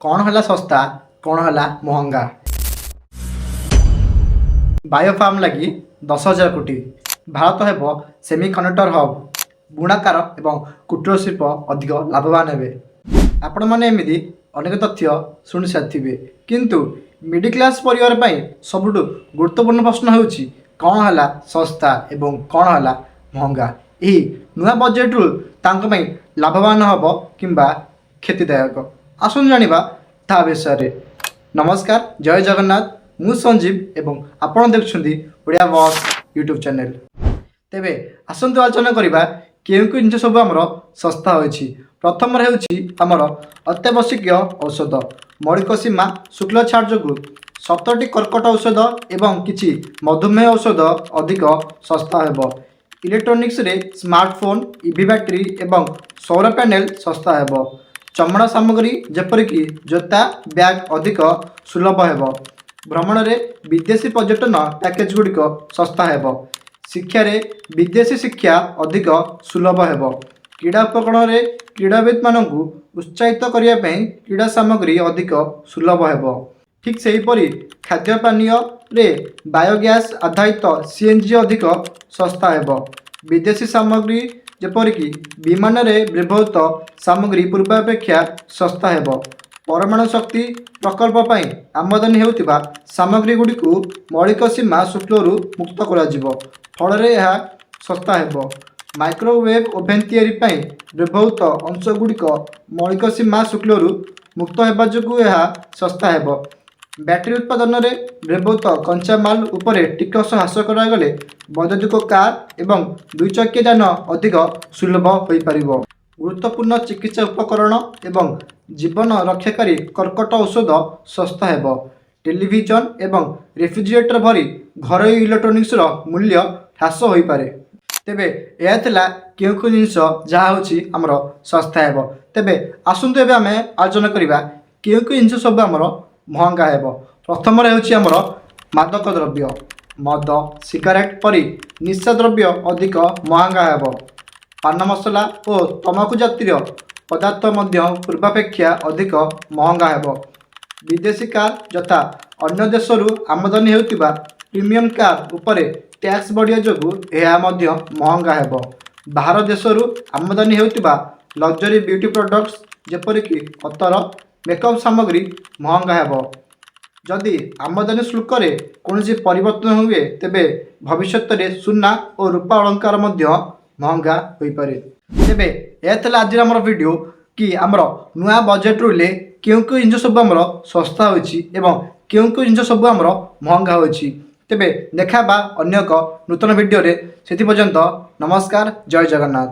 कौन है सस्ता कौन है महंगा। बायोफार्म लगी 10,000 कोटी। भारत हेब सेमिकंडक्टर हब। बुणाकार एवं कुटीर शिल्प अधिक लाभवान हे। आपण मैंने एमती अनेक तथ्य शुणी सारी किंतु मिडिल क्लास परिवार पर सबुठ गुरुत्वपूर्ण प्रश्न होउछि कौन है सस्ता एवं कौन है महंगा। यही नुआ बजेट रु तांको पई लाभवान हब किंबा क्षतिदायक। आसुन जानिबा ता विषय। नमस्कार, जय जगन्नाथ। मु संजीव एवं आपण देखुछंदी ओडिया बॉस यूट्यूब चैनल। तेबे आसंतु आलोचना करिबा केउ जिनिस सब आमर सस्ता होइछि। प्रथम हेउछि आमर अत्यावश्यक औषध। मौलिक सीमा शुल्क छाड़ जोगु 70टी कर्कट औषध एवं किछि मधुमेह औषध अधिक सस्ता हेबो। इलेक्ट्रोनिक्स रे स्मार्टफोन, ईवी बैटरी एवं सौर पैनल सस्ता हेबो। चमड़ा सामग्री जेपरिक जोता बैग अधिक सुलभ हेबो। भ्रमण रे विदेशी पर्यटन पैकेज गुड़िक सस्ता हेबो। शिक्षा रे विदेशी शिक्षा अधिक सुलभ हेबो। क्रीड़ा उपकरण रे क्रीड़ाविद मानकु उत्साहित करिया पई क्रीड़ा सामग्री अधिक सुलभ हेबो। ठीक सेहीपरि खाद्य पानीय रे बायोगैस आधारित सीएनजी अधिक सस्ता हेबो। विदेशी सामग्री जेपरिक विमान रे व्यवहृत सामग्री पूर्वापेक्षा सस्ता हेबो। परमाणु शक्ति प्रकल्प पई आमदानी हेउतिबा सामग्री गुड़िक मौलिक सीमा शुल्करू मुक्त कराजिबो। फल यह सस्ता हेबो। माइक्रोवेव ओभेन तैयारी पई व्यवहृत अंश गुड़िक मौलिक सीमा शुल्करू मुक्त हेबा जोगु यह सस्ता हेबो। बैटरी उत्पादन रे व्यवहृत कंचा माल उपरे टिकस ह्रास करागले वैद्युतिक कार एवं दुई चक्किया यान अधिक सुलभ होई परिबो। गुरुत्वपूर्ण चिकित्सा उपकरण एवं जीवन रक्षाकारी कर्कट औषध सस्ता हेबो। टेलीविजन एवं रेफ्रिजरेटर भरी घर इलेक्ट्रोनिक्स मूल्य ह्रास होई पारे। तेबे यह थिला केउ जिनिस जहाँ होछि हमर सस्ता हेबो। तेबे आसंतु एबे आमे आलोचना करिबा केउ जिनिस सब हमर महंगा हेबो। प्रथम हेउछि हमर मादक द्रव्य। मद, सिगारेट परी निशा द्रव्य अधिक महंगा हेबो। पान मसला और तमाकू जातीय पदार्थ मध्य पूर्वापेक्षा अधिक महंगा हेबो। विदेशी कार जथा अन्य देशरू आमदानी हेउतिबा प्रीमियम कार उपरे टैक्स बढ़िया जोगु यह मध्य महंगा हेबो। बाहर देशरू आमदानी हेउतिबा लग्जरी ब्यूटी प्रोडक्ट्स जेपरिक अतर मेकअप सामग्री महंगा हेबो। जदि आमदानी शुल्क रे कोनोसी परिवर्तन हुए तेबे भविष्यत रे सुना और रूपा अलंकार मध्य महंगा होई पारे। तेबे यह थिला आज हमर वीडियो कि हमर नुआ बजेट रुले केउ जिनिस सब हमर सस्ता होइछि एवं केउ जिनिस सब हमर महंगा होइछि। तेबे देखाबा अन्य एक नूतन वीडियो रे। सेति पर्यंत नमस्कार, जय जगन्नाथ।